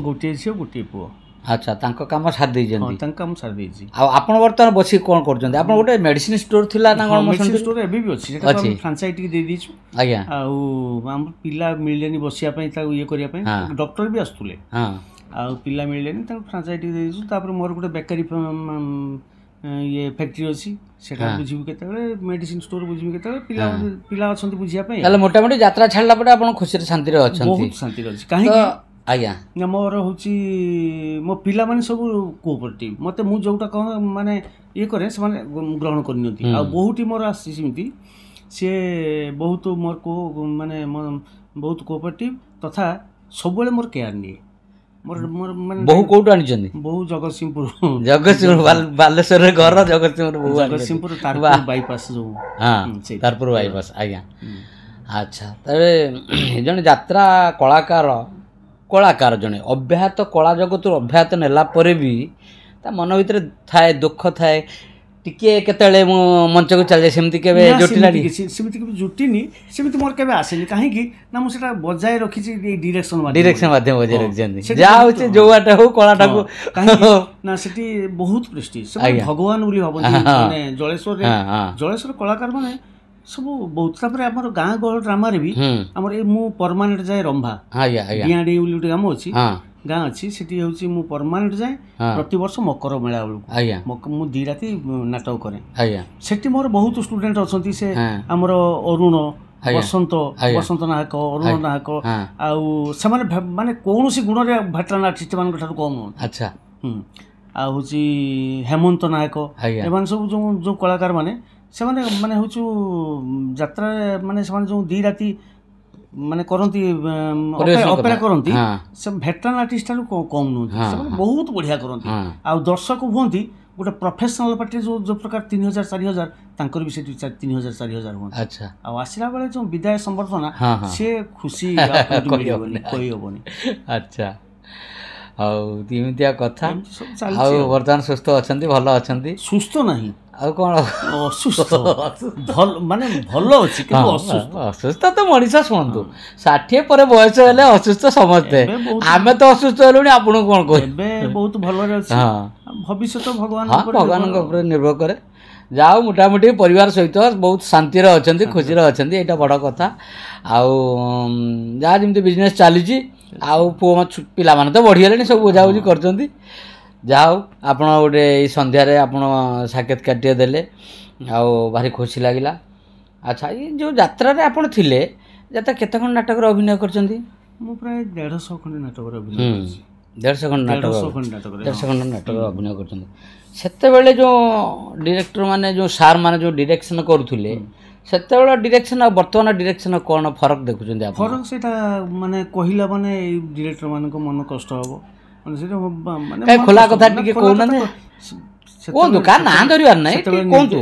ଗୋଟିଏ ପୁଅ ଆଚ୍ଛା ତାଙ୍କ କାମ ସାରି ଦେଇଛନ୍ତି ତାଙ୍କ କାମ ସାରି ଦେଇଛି ଆଉ ଆପଣ ବର୍ତ୍ତମାନ ବସିକି କ'ଣ କରୁଛନ୍ତି ଆପଣ ଗୋଟେ ମେଡିସିନ ଷ୍ଟୋର ଥିଲା ନା କ'ଣ ମେଡିସିନ ଷ୍ଟୋର ଏବେ ବି ଅଛି ସେଟା ଫ୍ରାଞ୍ଚାଇଜି ଟିକେ ଦେଇ ଦେଇଛୁ ଆଜ୍ଞା ଆଉ ଆମ ପିଲା ମିଳିଲେନି ବସିବା ପାଇଁ ତାକୁ ଇଏ କରିବା ପାଇଁ ଡକ୍ଟର ବି ଆସୁଥିଲେ ଆଉ ପିଲା ମିଳିଲେନି ତାକୁ ଫ୍ରାଞ୍ଚାଇଜି ଟିକେ ଦେଇ ଦେଇଛୁ ତାପରେ ମୋର ଗୋଟେ ବେକାରୀ ଇଏ ଫ୍ୟାକ୍ଟ୍ରି ଅଛି ସେଟା ବୁଝିବୁ କେତେବେଳେ ମେଡିସିନ ଷ୍ଟୋର ବୁଝିବୁ କେତେବେଳେ ପିଲା ଅଛନ୍ତି ବୁଝିବା ପାଇଁ ତାହେଲେ ମୋଟାମୋଟି ଯାତ୍ରା ଛାଡ଼ିଲା ପରେ ଆପଣ ଖୁସିରେ ଶାନ୍ତିରେ ଅଛନ୍ତି ବହୁତ ଶାନ୍ତିରେ ଅଛି କାହିଁକି ଆଜ୍ଞା ମୋର ହେଉଛି ମୋ ପିଲାମାନେ ସବୁ କୋଅପରେଟିଭ୍ ମୋତେ ମୁଁ ଯେଉଁଟା ମାନେ ଇଏ କରେ ସେମାନେ ଗ୍ରହଣ କରିନିଅନ୍ତି ଆଉ ବହୁଟି ମୋର ଆସିଛି ସେମିତି ସିଏ ବହୁତ ମୋର ମାନେ ବହୁତ କୋଅପରେଟିଭ୍ ତଥା ସବୁବେଳେ ମୋର କେୟାର ନିଏ ମାନେ ବହୁ କୋଉଠୁ ଆଣିଛନ୍ତି ବହୁ ଜଗତସିଂହପୁର ବାଲେଶ୍ୱରରେ ଘର ଜଗତସିଂହପୁର ବାଇପାସ୍ ଯେଉଁ ତାରପୁର ବାଇପାସ୍ ଆଜ୍ଞା ଆଚ୍ଛା ତାହେଲେ ଜଣେ ଯାତ୍ରା କଳାକାର ଜଣେ ଅବ୍ୟାହତ କଳା ଜଗତରୁ ଅବ୍ୟାହତ ନେଲା ପରେ ବି ତା ମନ ଭିତରେ ଥାଏ ଦୁଃଖ ଥାଏ ଟିକେ କେତେବେଳେ ମୁଁ ମଞ୍ଚକୁ ଚାଲିଯାଏ ସେମିତି କେବେ ଜୁଟିଲାନି ସେମିତି କେବେ ଜୁଟିନି ସେମିତି ମୋର କେବେ ଆସେନି କାହିଁକି ନା ମୁଁ ସେଟା ବଜାୟ ରଖିଛି ଡିରେକ୍ସନ ମାଧ୍ୟମ ବଜାୟ ରଖିଛନ୍ତି ଯାହା ହଉଛି ଯୋଉ ବାଟେ ହଉ କଳାଟାକୁ ନା ସେଠି ବହୁତ ପ୍ରେଷ୍ଟିଜ୍ ଭଗବାନ ବୋଲି ଭାବନ୍ତି ମାନେ ଜଳେଶ୍ୱର କଳାକାର ମାନେ ସବୁ ବହୁତ ତାପରେ ଆମର ଗାଁ ଗହଳ ଡ୍ରାମାରେ ବି ଆମର ଏଇ ମୁଁ ପରମାନେଣ୍ଟ ଯାଏ ରମ୍ଭା ଡିଆଁଡି ବୋଲି ଗୋଟେ ଗାମ ଅଛି ଗାଁ ଅଛି ସେଠି ହେଉଛି ମୁଁ ପରମାନେଣ୍ଟ ଯାଏ ପ୍ରତିବର୍ଷ ମକର ମେଳା ବେଳକୁ ମୁଁ 2 ରାତି ନାଟକ କରେ ସେଠି ମୋର ବହୁତ ଷ୍ଟୁଡେଣ୍ଟ ଅଛନ୍ତି ସେ ଆମର ଅରୁଣ ବସନ୍ତ ନାୟକ ଅରୁଣ ନାୟକ ଆଉ ସେମାନେ ମାନେ କୌଣସି ଗୁଣରେ ଭେଟରାନ୍ ଆର୍ଟିଷ୍ଟ ମାନଙ୍କ ଠାରୁ କମ୍ ନୁହଁ ଆଚ୍ଛା ଆଉ ହେଉଛି ହେମନ୍ତ ନାୟକ ଏମାନେ ସବୁ ଯେଉଁ କଳାକାର ମାନେ ସେମାନେ ମାନେ ହଉଛୁ ଯାତ୍ରାରେ ମାନେ ସେମାନେ ଯେଉଁ 2 ରାତି ମାନେ କରନ୍ତି ଅପେରା କରନ୍ତି ସେ ଭେଟରାନ୍ ଆର୍ଟିଷ୍ଟ ଠାରୁ କମ୍ ନୁହନ୍ତି ସେମାନେ ବହୁତ ବଢ଼ିଆ କରନ୍ତି ଆଉ ଦର୍ଶକ ହୁଅନ୍ତି ଗୋଟେ ପ୍ରଫେସନାଲ ପାର୍ଟିରେ ଯେଉଁ ପ୍ରକାର 3000 4000 ତାଙ୍କର ବି ସେଠି 3000 4000 ହୁଅନ୍ତି ଆଉ ଆସିଲା ବେଳେ ଯେଉଁ ବିଦାୟ ସମ୍ବର୍ଦ୍ଧନା ସିଏ ଖୁସି କହିହେବନି ଆଚ୍ଛା ଆଉ ଏମିତିଆ କଥା ଆଉ ବର୍ତ୍ତମାନ ସୁସ୍ଥ ଅଛନ୍ତି ଭଲ ଅଛନ୍ତି ସୁସ୍ଥ ନାହିଁ ଆଉ କ'ଣ ଅସୁସ୍ଥ ମାନେ ଭଲ ଅଛି କିନ୍ତୁ ଅସୁସ୍ଥ ତ ମଣିଷ ଶୁଣନ୍ତୁ 60 ପରେ ବୟସ ହେଲେ ଅସୁସ୍ଥ ସମସ୍ତେ ଆମେ ତ ଅସୁସ୍ଥ ହେଲୁଣି ଆପଣଙ୍କୁ କ'ଣ କହିବେ ଏବେ ବହୁତ ଭଲରେ ଅଛି ଭବିଷ୍ୟତ ଭଗବାନଙ୍କ ଉପରେ ନିର୍ଭର କରେ ଯାଉ ମୋଟାମୋଟି ପରିବାର ସହିତ ବହୁତ ଶାନ୍ତିରେ ଅଛନ୍ତି ଖୁସିରେ ଅଛନ୍ତି ଏଇଟା ବଡ଼ କଥା ଆଉ ଯାହା ଯେମିତି ବିଜନେସ୍ ଚାଲିଛି ଆଉ ପୁଅ ପିଲାମାନେ ତ ବଢ଼ିଗଲେଣି ସବୁ ବୁଝାବୁଝି କରୁଛନ୍ତି ଯାହା ହଉ ଆପଣ ଗୋଟେ ଏଇ ସନ୍ଧ୍ୟାରେ ଆପଣ ସାକ୍ଷାତକାରଟିଏ ଦେଲେ ଆଉ ଭାରି ଖୁସି ଲାଗିଲା ଆଚ୍ଛା ଏଇ ଯେଉଁ ଯାତ୍ରାରେ ଆପଣ ଥିଲେ ଯାତ୍ରା କେତେ ଖଣ୍ଡ ନାଟକରେ ଅଭିନୟ କରିଛନ୍ତି ମୁଁ ପ୍ରାୟ 150 ଖଣ୍ଡ ନାଟକରେ ଅଭିନୟ କରିଛି 150 ଖଣ୍ଡ ନାଟକରେ ଅଭିନୟ କରିଛନ୍ତି ସେତେବେଳେ ଯେଉଁ ଡିରେକ୍ଟର ମାନେ ଯେଉଁ ସାର୍ ମାନେ ଯେଉଁ ଡିରେକ୍ସନ୍ କରୁଥିଲେ ସେତେବେଳେ ଡିରେକ୍ସନ୍ ଆଉ ବର୍ତ୍ତମାନ ଡିରେକ୍ସନ୍ କ'ଣ ଫରକ ଦେଖୁଛନ୍ତି ଆପଣ ଫରକ ସେଇଟା ମାନେ କହିଲା ମାନେ ଏଇ ଡିରେକ୍ଟର ମାନଙ୍କ ମନ କଷ୍ଟ ହେବ ଖୋଲା କଥା ଟିକେ କହୁନାହାନ୍ତି କୁହନ୍ତୁ କାହା ନାଁ ଧରିବାର ନାହିଁ କୁହନ୍ତୁ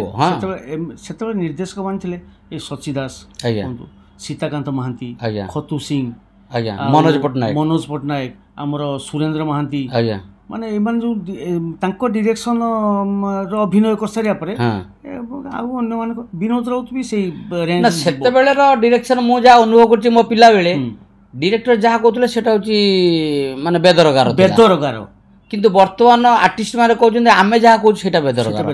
ସେତେବେଳେ ନିର୍ଦ୍ଦେଶକ ମାନେ ଥିଲେ ଏଇ ସଚି ଦାସ କୁହନ୍ତୁ ସୀତାକାନ୍ତ ମହାନ୍ତି ଖତୁ ସିଂ ମନୋଜ ପଟ୍ଟନାୟକ ଆମର ସୁରେନ୍ଦ୍ର ମହାନ୍ତି ମାନେ ଏମାନେ ଯେଉଁ ତାଙ୍କ ଡିରେକ୍ସନ ଅଭିନୟ କରିସାରିବା ପରେ ଆଉ ଅନ୍ୟମାନଙ୍କ ବିନୋଦ ରାଉତ ବି ସେଇ ସେତେବେଳେର ଡିରେକ୍ସନ ମୁଁ ଯାହା ଅନୁଭବ କରୁଛି ମୋ ପିଲାବେଳେ ଡିରେକ୍ଟର ଯାହା କହୁଥିଲେ ସେଟା ହଉଛି ମାନେ ବେଦରଗାର କିନ୍ତୁ ବର୍ତ୍ତମାନ ଆର୍ଟିଷ୍ଟ ମାନେ କହୁଛନ୍ତି ଆମେ ଯାହା କହୁଛୁ ସେଟା ବେଦରଗାର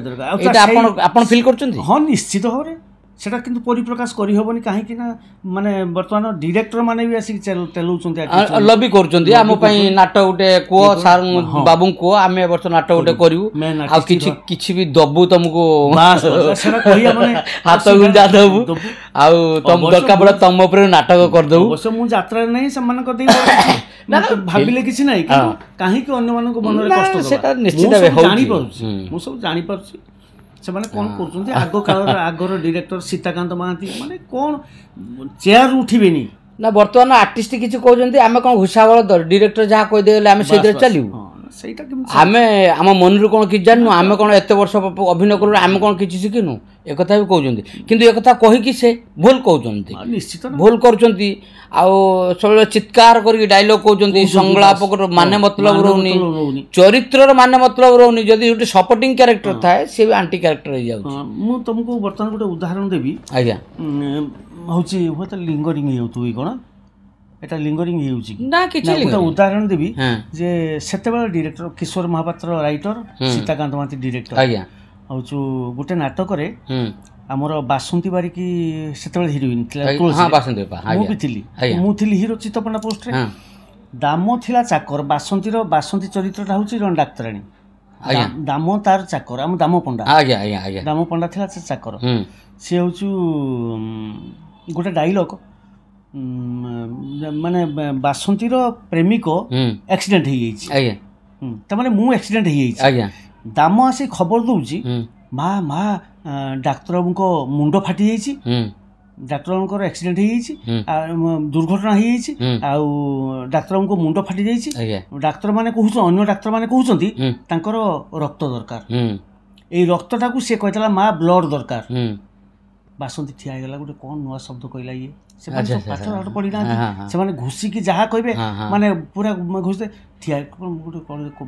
ଏଇଟା ଆପଣ ଫିଲ୍ କରୁଛନ୍ତି ହଁ ନିଶ୍ଚିତ ଭାବରେ সেটা কিন্তু পরিপ্রকাশ କରିହେବନି କାହିଁକି ନା ମାନେ ବର୍ତ୍ତମାନ ଡିରେକ୍ଟର ମାନେ ବି ଆସିକି ତେଲଉଛନ୍ତି ଲବି କରୁଛନ୍ତି ଆମ ପାଇଁ ନାଟ ଗୋଟେ କୁହ ସାର୍ ବାବୁଙ୍କୁ କୁହ ଆମେ ଏ ବର୍ଷ ନାଟ ଗୋଟେ କରିବୁ ଆଉ କିଛି ବି ଦବୁ ତମକୁ ହାତ ଗୁଞ୍ଜା ଦବୁ ଆଉ ଦରକାର ପଡେ ତମ ଉପରେ ନାଟକ କରିଦବୁ। ଅବଶ୍ୟ ମୁଁ ଯାତ୍ରାରେ ନାହିଁ ସେମାନଙ୍କ ଦେଇ ଭାବିଲେ କିଛି ନାହିଁ କିନ୍ତୁ କାହିଁକି ଅନ୍ୟମାନଙ୍କ ମନରେ କଷ୍ଟ ସେଟା ନିଶ୍ଚିତ ଜାଣିପାରୁଛି ମୁଁ ସବୁ ଜାଣିପାରୁଛି ସେମାନେ କ'ଣ କରୁଛନ୍ତି। ଆଗ କାଳର ଆଗର ଡିରେକ୍ଟର ସୀତାକାନ୍ତ ମହାନ୍ତି ମାନେ କ'ଣ ଚେୟାର ଉଠିବେନି ନା ବର୍ତ୍ତମାନ ଆର୍ଟିଷ୍ଟ କିଛି କହୁଛନ୍ତି ଆମେ କ'ଣ ଘୁଷାବଳ ଡିରେକ୍ଟର ଯାହା କହିଦେଲେ ଆମେ ସେଇଥିରେ ଚାଲିବୁ ସେଇଟା ଆମେ ଆମ ମନରୁ କ'ଣ କିଛି ଜାଣିନୁ ଆମେ କ'ଣ ଏତେ ବର୍ଷ ଅଭିନୟ କରୁ ଆମେ କ'ଣ କିଛି ଶିଖିନୁ ଏକଥା ବି କହୁଛନ୍ତି କିନ୍ତୁ ଏକଥା କହିକି ସେ ଭୁଲ କହୁଛନ୍ତି ନିଶ୍ଚିତ ଭୁଲ କରୁଛନ୍ତି ଆଉ ସବୁବେଳେ ଚିତ୍କାର କରିକି ଡାଇଲଗ କହୁଛନ୍ତି ସଂଳାପର ମାନେ ମତଲବ ରହୁନି ଚରିତ୍ରର ମାନେ ମତଲବ ରହୁନି ଯଦି ଗୋଟେ ସପୋର୍ଟିଂ କ୍ୟାରେକ୍ଟର ଥାଏ ସେ ବି ଆଣ୍ଟି କ୍ୟାରେକ୍ଟର ହେଇଯାଉଛି। ମୁଁ ତମକୁ ବର୍ତ୍ତମାନ ଗୋଟେ ଉଦାହରଣ ଦେବି ଆଜ୍ଞା ହଉଛି ହୁଏତ ଲିଙ୍ଗରିଂ ହେଇଯାଉଥିବ କ'ଣ এটা লিঙ্গরিং ହେଉଛି ନା କିଛି ଗୋଟେ ଉଦାହରଣ ଦେବି ଯେ ସେତେବେଳେ ଡିରେକ୍ଟର କିଶୋର ମହାପାତ୍ର ରାଇଟର ସୀତାକାନ୍ତ ମହାନ୍ତି ଡିରେକ୍ଟର ଆଜ୍ଞା ହଉଛୁ ଗୋଟେ ନାଟକରେ ଆମର ବାସନ୍ତୀ ବାରିକି ସେତେବେଳେ ହିରୋଇନ୍ ଥିଲା ମୁଁ ବି ଥିଲି ମୁଁ ଥିଲି ହିରୋ ଚିତ୍ତପଣ୍ଡା ପୋଷ୍ଟରେ ଦାମ ଥିଲା ଚାକର ବାସନ୍ତୀ ଚରିତ୍ରଟା ହେଉଛି ଜଣେ ଡାକ୍ତରାଣୀ ଦାମ ତାର ଚାକର ଆମ ଦାମ ପଣ୍ଡା ଦାମ ପଣ୍ଡା ଥିଲା ସେ ଚାକର ସେ ହଉଛୁ ଗୋଟେ ଡାଇଲଗ ମାନେ ବାସନ୍ତୀର ପ୍ରେମିକ ଆକ୍ସିଡେଣ୍ଟ ହେଇଯାଇଛି ତାମାନେ ମୁଁ ଆକ୍ସିଡେଣ୍ଟ ହେଇଯାଇଛି ଦାମ ଆସି ଖବର ଦଉଛି ମା ଡାକ୍ତର ବାବୁଙ୍କ ମୁଣ୍ଡ ଫାଟି ଯାଇଛି ଡାକ୍ତର ବାବୁଙ୍କର ଆକ୍ସିଡେଣ୍ଟ ହେଇଯାଇଛି ଦୁର୍ଘଟଣା ହେଇଯାଇଛି ଆଉ ଡାକ୍ତର ବାବୁଙ୍କ ମୁଣ୍ଡ ଫାଟି ଯାଇଛି ଡାକ୍ତର ମାନେ କହୁଛନ୍ତି ଅନ୍ୟ ଡାକ୍ତର ମାନେ କହୁଛନ୍ତି ତାଙ୍କର ରକ୍ତ ଦରକାର ଏଇ ରକ୍ତଟାକୁ ସେ କହିଥିଲା ମା ବ୍ଲଡ୍ ଦରକାର ବାସନ୍ତୀ ଠିଆ ହେଇଗଲା ଗୋଟେ କ'ଣ ନୂଆ ଶବ୍ଦ କହିଲା ଇଏ ସେମାନେ ପାଠ ପଢିନାହାନ୍ତି ସେମାନେ ଘୁଷିକି ଯାହା କହିବେ ମାନେ ପୁରା ଘୁଷିତେ ଠିଆ ଗୋଟେ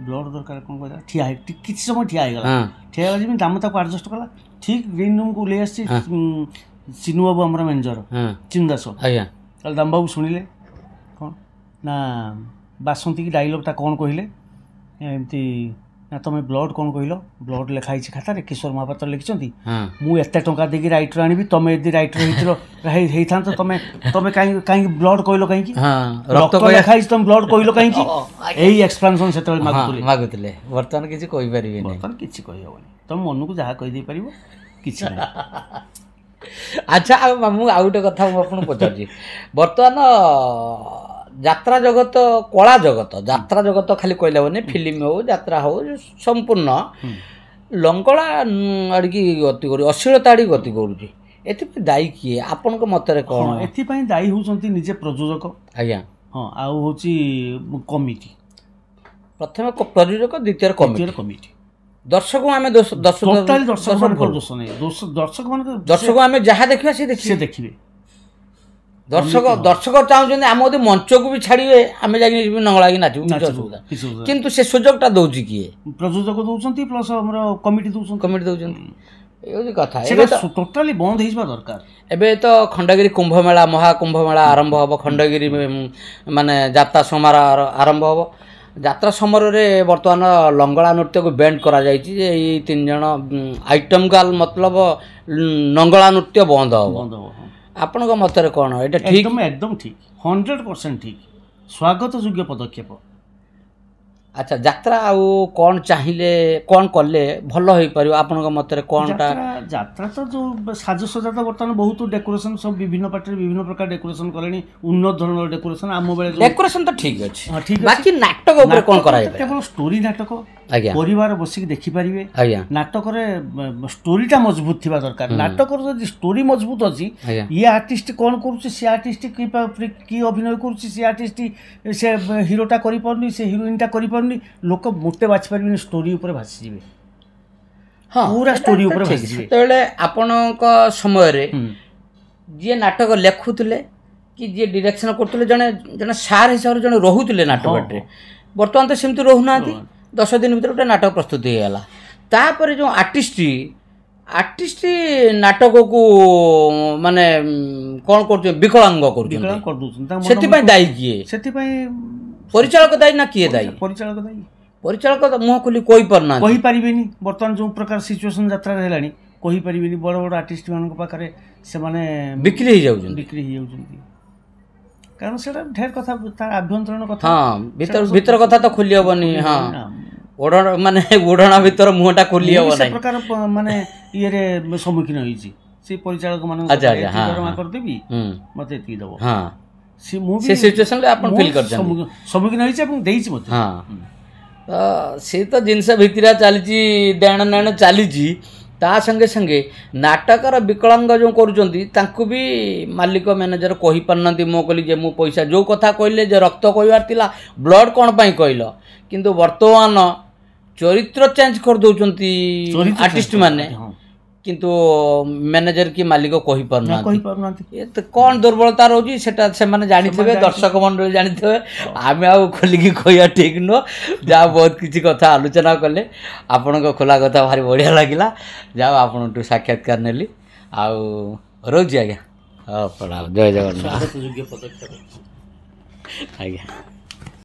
ବ୍ଲଡ୍ ଦରକାର କ'ଣ କହିଲା ଠିଆ କିଛି ସମୟ ଠିଆ ହେଇଗଲା ଠିଆ ହେଇଗଲା ଯେମିତି ଦାମ ତାକୁ ଆଡଜଷ୍ଟ କଲା ଠିକ୍ ଗ୍ରୀନ୍ ରୁମ୍କୁ ଓହ୍ଲେଇ ଆସିଛି ଚିନୁ ବାବୁ ଆମର ମ୍ୟାନେଜର ଚିନୁ ଦାସ ତାହେଲେ ଦାମ ବାବୁ ଶୁଣିଲେ କ'ଣ ନା ବାସନ୍ତୀକି ଡାଇଲଗ୍ଟା କ'ଣ କହିଲେ ଏମିତି ନା ତମେ ବ୍ଲଡ୍ କ'ଣ କହିଲ ବ୍ଲଡ୍ ଲେଖା ହେଇଛି ଖାତାରେ କିଶୋର ମହାପାତ୍ର ଲେଖିଛନ୍ତି ମୁଁ ଏତେ ଟଙ୍କା ଦେଇକି ରାଇଟର ଆଣିବି ତମେ ଯଦି ରାଇଟର ହେଇଥାନ୍ତ ତମେ କାହିଁକି ବ୍ଲଡ୍ କହିଲ କାହିଁକି ରକ୍ତ ଲେଖା ହେଇଛି ତମେ ବ୍ଲଡ୍ କହିଲ କାହିଁକି ଏଇ ଏକ୍ସପ୍ଲାନେସନ୍ ସେତେବେଳେ ମାଗୁଥିଲେ ବର୍ତ୍ତମାନ କିଛି କହିପାରିବେନି ବର୍ତ୍ତମାନ କିଛି କହିହେବନି ତମେ ମନକୁ ଯାହା କହିଦେଇ ପାରିବ କିଛି ନାହିଁ। ଆଚ୍ଛା ମୁଁ ଆଉ ଗୋଟେ କଥା ମୁଁ ଆପଣଙ୍କୁ ପଚାରୁଛି ବର୍ତ୍ତମାନ ଯାତ୍ରା ଜଗତ କଳା ଜଗତ ଯାତ୍ରା ଜଗତ ଖାଲି କହିଲେ ହବନି ଫିଲ୍ମ ହଉ ଯାତ୍ରା ହଉ ସମ୍ପୂର୍ଣ୍ଣ ଲଙ୍ଗଳା ଆଡ଼ିକି ଗତି କରୁଛି ଅଶ୍ଳୀଳତା ଆଡ଼ିକି ଗତି କରୁଛି ଏଥିପାଇଁ ଦାୟୀ କିଏ ଆପଣଙ୍କ ମତରେ କ'ଣ? ଏଥିପାଇଁ ଦାୟୀ ହେଉଛନ୍ତି ନିଜେ ପ୍ରଯୋଜକ ଆଜ୍ଞା ହଁ ଆଉ ହେଉଛି କମିଟି ପ୍ରଥମେ ପ୍ରଯୋଜକ ଦ୍ୱିତୀୟରେ କମିଟି ଦର୍ଶକ ଆମେ ଦର୍ଶକ ଆମେ ଯାହା ଦେଖିବା ସେ ଦେଖିବେ ଦର୍ଶକ ଚାହୁଁଛନ୍ତି ଆମ ଯଦି ମଞ୍ଚକୁ ବି ଛାଡ଼ିବେ ଆମେ ଯାଇକି ନଙ୍ଗଳାକି ନାଚିବୁ କିନ୍ତୁ ସେ ସୁଯୋଗଟା ଦେଉଛି କିଏ? ପ୍ରଯୋଜକ ଦେଉଛନ୍ତି ପ୍ଲସ୍ ଆମର କମିଟି ଦେଉଛନ୍ତି ଏ ହେଉଛି କଥା ଟୋଟାଲି ବନ୍ଦ ହେଇଯିବା ଦରକାର। ଏବେ ତ ଖଣ୍ଡଗିରି କୁମ୍ଭମେଳା ମହାକୁମ୍ଭମେଳା ଆରମ୍ଭ ହେବ ଖଣ୍ଡଗିରି ମାନେ ଯାତ୍ରା ସମାରୋହ ଆରମ୍ଭ ହେବ ଯାତ୍ରା ସମାରୋହରେ ବର୍ତ୍ତମାନ ଲଙ୍ଗଳା ନୃତ୍ୟକୁ ବ୍ୟାନ୍ କରାଯାଇଛି ଯେ ଏଇ 3 ଜଣ ଆଇଟମ୍ ଗାର୍ଲ ମତଲବ ଲଙ୍ଗଳା ନୃତ୍ୟ ବନ୍ଦ ହେବ ଆପଣଙ୍କ ମତରେ କ'ଣ ଏଇଟା ଠିକ୍? ଏକଦମ ଠିକ୍ 100% ଠିକ୍ ସ୍ୱାଗତ ଯୋଗ୍ୟ ପଦକ୍ଷେପ। ଆଚ୍ଛା ଯାତ୍ରା ଆଉ କ'ଣ ଚାହିଁଲେ କ'ଣ କଲେ ଭଲ ହେଇପାରିବ ଆପଣଙ୍କ ମତରେ କ'ଣଟା? ଯାତ୍ରା ତ ଯେଉଁ ସାଜସଜ୍ଜା ତ ବର୍ତ୍ତମାନ ବହୁତ ଡେକୋରେସନ୍ ସବୁ ବିଭିନ୍ନ ପାର୍ଟିରେ ବିଭିନ୍ନ ପ୍ରକାର ଡେକୋରେସନ୍ କଲେଣି ଉନ୍ନତ ଧରଣର ଡେକୋରେସନ୍ ଆମ ବେଳେ ଡେକୋରେସନ୍ ତ ଠିକ୍ ଅଛି ବାକି ନାଟକ ଉପରେ କ'ଣ କରାଯାଏ? କେବଳ ଷ୍ଟୋରି ନାଟକ ପରିବାର ବସିକି ଦେଖିପାରିବେ ନାଟକରେ ଷ୍ଟୋରିଟା ମଜବୁତ ଥିବା ଦରକାର ନାଟକର ଯଦି ଷ୍ଟୋରି ମଜବୁତ ଅଛି ଇଏ ଆର୍ଟିଷ୍ଟ କ'ଣ କରୁଛି ସେ ଆର୍ଟିଷ୍ଟ କି ଅଭିନୟ କରୁଛି ସେ ଆର୍ଟିଷ୍ଟ ସେ ହିରୋଟା କରିପାରୁନି ସେ ହିରୋଇନ୍ଟା କରିପାରୁନି ଲୋକ ମୋଟେ ବାଛି ପାରିବେନି ଷ୍ଟୋରି ଉପରେ ଭାସିଯିବେ ପୁରା ଷ୍ଟୋରି ଉପରେ ଭାସିଯିବେ। ସେତେବେଳେ ଆପଣଙ୍କ ସମୟରେ ଯିଏ ନାଟକ ଲେଖୁଥିଲେ କି ଯିଏ ଡିରେକ୍ସନ୍ କରୁଥିଲେ ଜଣେ ଜଣେ ସାର୍ ହିସାବରେ ଜଣେ ରହୁଥିଲେ ନାଟକରେ ବର୍ତ୍ତମାନ ତ ସେମିତି ରହୁନାହାନ୍ତି 10 ଦିନ ଭିତରେ ଗୋଟେ ନାଟକ ପ୍ରସ୍ତୁତ ହେଇଗଲା ତାପରେ ଯେଉଁ ଆର୍ଟିଷ୍ଟ ନାଟକକୁ ମାନେ କ'ଣ କରୁଛନ୍ତି ବିକଳାଙ୍ଗ କରୁଛନ୍ତି ସେଥିପାଇଁ ଦାୟୀ କିଏ? ସେଥିପାଇଁ ପରିଚାଳକ ଦାୟୀ ନା କିଏ ଦାୟୀ? ପରିଚାଳକ ଦାୟୀ। ପରିଚାଳକ ମୁହଁ ଖୋଲି କହିପାରୁନାହାନ୍ତି କହିପାରିବେନି ବର୍ତ୍ତମାନ ଯେଉଁ ପ୍ରକାର ସିଚୁଏସନ୍ ଯାତ୍ରାରେ ହେଲାଣି କହିପାରିବିନି ବଡ଼ ବଡ଼ ଆର୍ଟିଷ୍ଟମାନଙ୍କ ପାଖରେ ସେମାନେ ବିକ୍ରି ହେଇଯାଉଛନ୍ତି କାରଣ ସେଇଟା ଢେର କଥା ତାର ଆଭ୍ୟନ୍ତରୀଣ କଥା ଭିତର କଥା ତ ଖୋଲି ହବନି ମାନେ ଓଢ଼ଣା ଭିତର ମୁହଁଟା ଖୋଲି ହବ ସେ ପ୍ରକାର ମାନେ ଇଏରେ ସମ୍ମୁଖୀନ ହେଇଛି ସେ ପରିଚାଳକ ମାନଙ୍କୁ ଦରମା କରିଦେବି ମତେ ଏତିକି ଦବ ସେ ସିଚୁଏସନରେ ଆପଣ ଫିଲ୍ କରିଛନ୍ତି ସମ୍ମୁଖୀନ ହେଇଛି ଏବଂ ଦେଇଛି ମତେ ତ ସେ ତ ଜିନିଷ ଭିତରେ ଚାଲିଛି ଦେଣ ନେଣ ଚାଲିଛି ତା ସଙ୍ଗେ ସଙ୍ଗେ ନାଟକର ବିକଳାଙ୍ଗ ଯେଉଁ କରୁଛନ୍ତି ତାଙ୍କୁ ବି ମାଲିକ ମ୍ୟାନେଜର କହିପାରୁନାହାନ୍ତି ମୁଁ କହିଲି ଯେ ମୁଁ ପଇସା ଯେଉଁ କଥା କହିଲେ ଯେ ରକ୍ତ କହିବାର ଥିଲା ବ୍ଲଡ଼ କ'ଣ ପାଇଁ କହିଲ କିନ୍ତୁ ବର୍ତ୍ତମାନ ଚରିତ୍ର ଚେଞ୍ଜ କରିଦେଉଛନ୍ତି ଆର୍ଟିଷ୍ଟ ମାନେ କିନ୍ତୁ ମ୍ୟାନେଜର କି ମାଲିକ କହିପାରୁନାହାନ୍ତି କ'ଣ ଦୁର୍ବଳତା ରହୁଛି ସେଟା ସେମାନେ ଜାଣିଥିବେ ଦର୍ଶକ ମଣ୍ଡଳୀ ଜାଣିଥିବେ ଆମେ ଆଉ ଖୋଲିକି କହିବା ଠିକ୍ ନୁହଁ ଯାହା ବହୁତ କିଛି କଥା ଆଲୋଚନା କଲେ ଆପଣଙ୍କ ଖୋଲା କଥା ଭାରି ବଢ଼ିଆ ଲାଗିଲା ଯାହା ଆପଣଙ୍କଠୁ ସାକ୍ଷାତକାର ନେଲି ଆଉ ରହୁଛି ଆଜ୍ଞା ହଉ ପ୍ରଣାମ ଜୟ ଜଗନ୍ନାଥ ଆଜ୍ଞା।